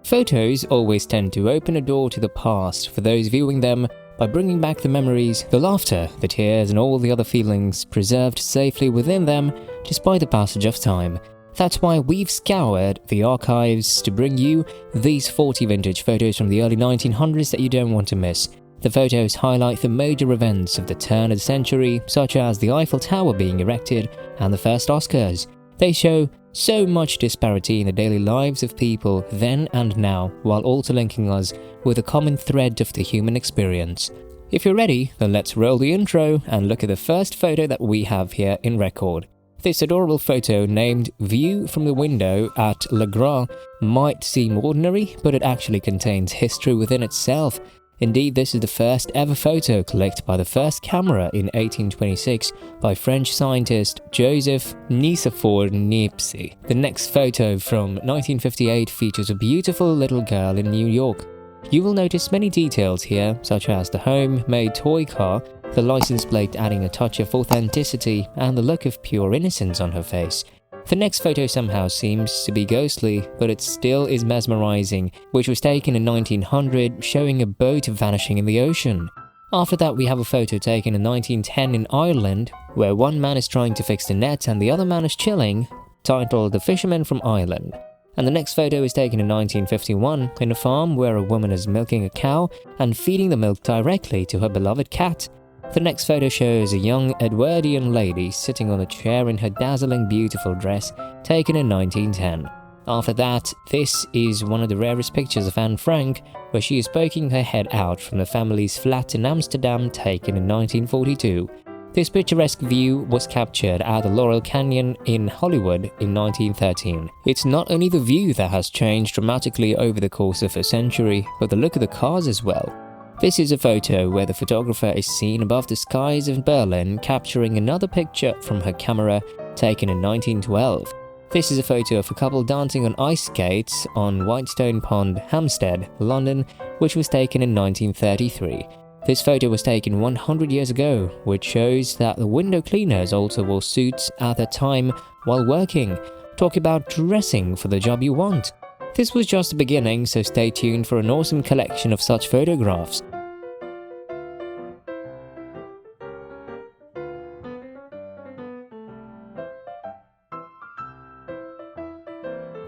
Photos always tend to open a door to the past for those viewing them by bringing back the memories, the laughter, the tears, and all the other feelings preserved safely within them despite the passage of time. That's why we've scoured the archives to bring you these 40 vintage photos from the early 1900s that you don't want to miss. The photos highlight the major events of the turn of the century, such as the Eiffel Tower being erected and the first Oscars. They show so much disparity in the daily lives of people then and now, while also linking us with a common thread of the human experience. If you're ready, then let's roll the intro and look at the first photo that we have here in record. This adorable photo, named View from the Window at Le Gras, might seem ordinary, but it actually contains history within itself. Indeed, this is the first ever photo collected by the first camera in 1826 by French scientist Joseph Nicephore Niepce. The next photo from 1958 features a beautiful little girl in New York. You will notice many details here, such as the home-made toy car, the license plate adding a touch of authenticity, and the look of pure innocence on her face. The next photo somehow seems to be ghostly, but it still is mesmerizing, which was taken in 1900, showing a boat vanishing in the ocean. After that, we have a photo taken in 1910 in Ireland, where one man is trying to fix the net and the other man is chilling, titled The Fisherman from Ireland. And the next photo is taken in 1951 in a farm where a woman is milking a cow and feeding the milk directly to her beloved cat. The next photo shows a young Edwardian lady sitting on a chair in her dazzling beautiful dress, taken in 1910. After that, this is one of the rarest pictures of Anne Frank, where she is poking her head out from the family's flat in Amsterdam, taken in 1942. This picturesque view was captured at the Laurel Canyon in Hollywood in 1913. It's not only the view that has changed dramatically over the course of a century, but the look of the cars as well. This is a photo where the photographer is seen above the skies of Berlin capturing another picture from her camera, taken in 1912. This is a photo of a couple dancing on ice skates on Whitestone Pond, Hampstead, London, which was taken in 1933. This photo was taken 100 years ago, which shows that the window cleaners also wore suits at the time while working. Talk about dressing for the job you want. This was just the beginning, so stay tuned for an awesome collection of such photographs.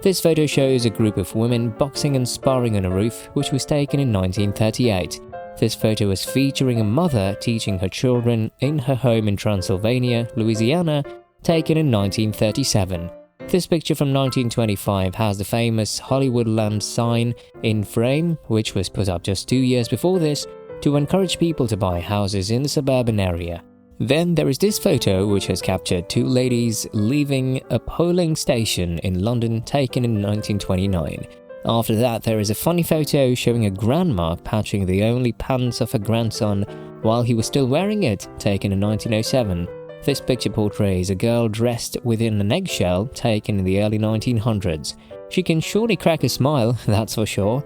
This photo shows a group of women boxing and sparring on a roof, which was taken in 1938. This photo is featuring a mother teaching her children in her home in Transylvania, Louisiana, taken in 1937. This picture from 1925 has the famous Hollywoodland sign in frame, which was put up just 2 years before this to encourage people to buy houses in the suburban area. Then there is this photo which has captured two ladies leaving a polling station in London, taken in 1929. After that, there is a funny photo showing a grandma patching the only pants of her grandson while he was still wearing it, taken in 1907. This picture portrays a girl dressed within an eggshell, taken in the early 1900s. She can surely crack a smile, that's for sure.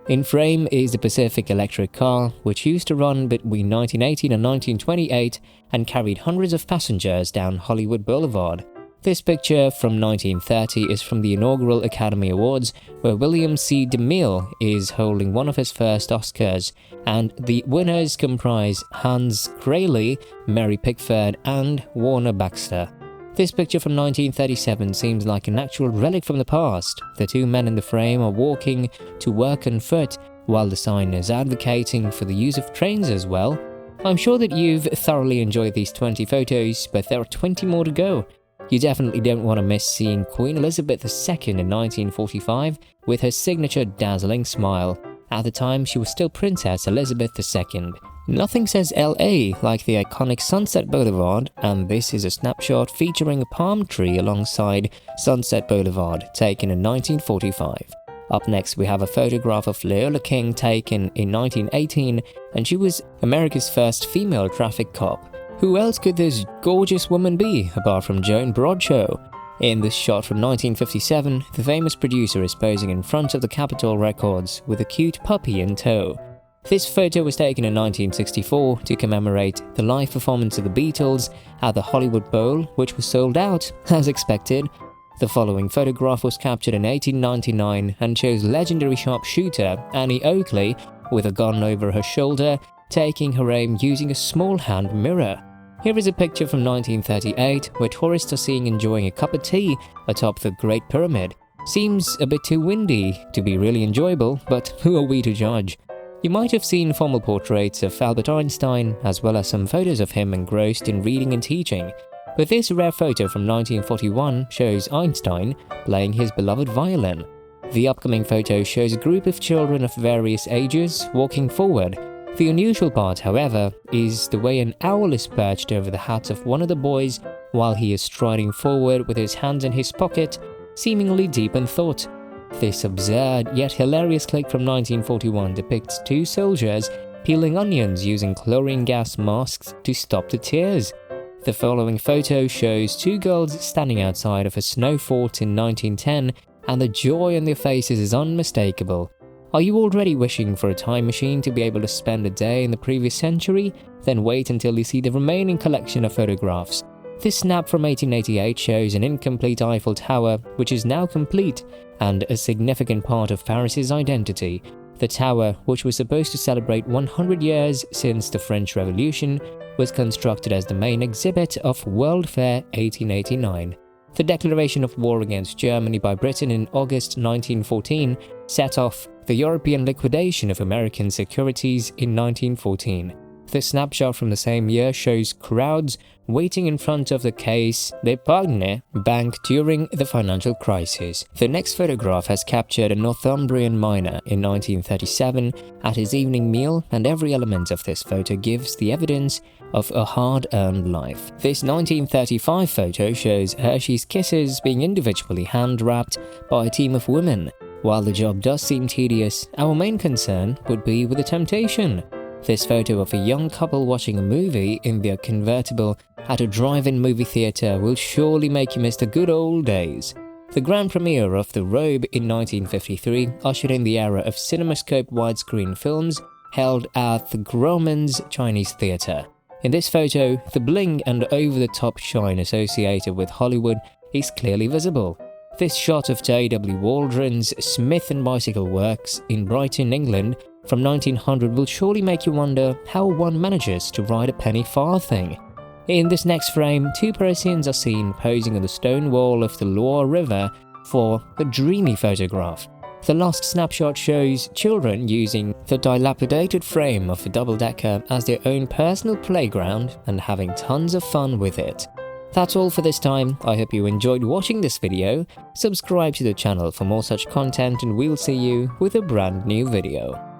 In frame is the Pacific electric car, which used to run between 1918 and 1928 and carried hundreds of passengers down Hollywood Boulevard. This picture from 1930 is from the inaugural Academy Awards, where William C. DeMille is holding one of his first Oscars, and the winners comprise Hans Crayley, Mary Pickford, and Warner Baxter. This picture from 1937 seems like an actual relic from the past. The two men in the frame are walking to work on foot, while the sign is advocating for the use of trains as well. I'm sure that you've thoroughly enjoyed these 20 photos, but there are 20 more to go. You definitely don't want to miss seeing Queen Elizabeth II in 1945 with her signature dazzling smile. At the time, she was still Princess Elizabeth II. Nothing says LA like the iconic Sunset Boulevard, and this is a snapshot featuring a palm tree alongside Sunset Boulevard, taken in 1945. Up next, we have a photograph of Leola King taken in 1918, and she was America's first female traffic cop. Who else could this gorgeous woman be, apart from Joan Bradshaw? In this shot from 1957, the famous producer is posing in front of the Capitol Records with a cute puppy in tow. This photo was taken in 1964 to commemorate the live performance of the Beatles at the Hollywood Bowl, which was sold out, as expected. The following photograph was captured in 1899 and shows legendary sharpshooter Annie Oakley with a gun over her shoulder, taking her aim using a small hand mirror. Here is a picture from 1938 where tourists are seen enjoying a cup of tea atop the Great Pyramid. Seems a bit too windy to be really enjoyable, but who are we to judge? You might have seen formal portraits of Albert Einstein, as well as some photos of him engrossed in reading and teaching. But this rare photo from 1941 shows Einstein playing his beloved violin. The upcoming photo shows a group of children of various ages walking forward. The unusual part, however, is the way an owl is perched over the hat of one of the boys while he is striding forward with his hands in his pocket, seemingly deep in thought. This absurd yet hilarious clip from 1941 depicts two soldiers peeling onions using chlorine gas masks to stop the tears. The following photo shows two girls standing outside of a snow fort in 1910, and the joy on their faces is unmistakable. Are you already wishing for a time machine to be able to spend a day in the previous century? Then wait until you see the remaining collection of photographs. This snap from 1888 shows an incomplete Eiffel Tower, which is now complete and a significant part of Paris's identity. The tower, which was supposed to celebrate 100 years since the French Revolution, was constructed as the main exhibit of World Fair 1889. The declaration of war against Germany by Britain in August 1914 set off the European liquidation of American securities in 1914. The snapshot from the same year shows crowds waiting in front of the Caisse d'Epargne bank during the financial crisis. The next photograph has captured a Northumbrian miner in 1937 at his evening meal, and every element of this photo gives the evidence of a hard-earned life. This 1935 photo shows Hershey's Kisses being individually hand-wrapped by a team of women. While the job does seem tedious, our main concern would be with the temptation. This photo of a young couple watching a movie in their convertible at a drive-in movie theater will surely make you miss the good old days. The grand premiere of The Robe in 1953 ushered in the era of CinemaScope widescreen films held at the Grauman's Chinese Theater. In this photo, the bling and over-the-top shine associated with Hollywood is clearly visible. This shot of J.W. Waldron's Smith & Bicycle Works in Brighton, England from 1900 will surely make you wonder how one manages to ride a penny farthing. In this next frame, two Parisians are seen posing on the stone wall of the Loire River for a dreamy photograph. The last snapshot shows children using the dilapidated frame of a double-decker as their own personal playground and having tons of fun with it. That's all for this time. I hope you enjoyed watching this video. Subscribe to the channel for more such content, and we'll see you with a brand new video.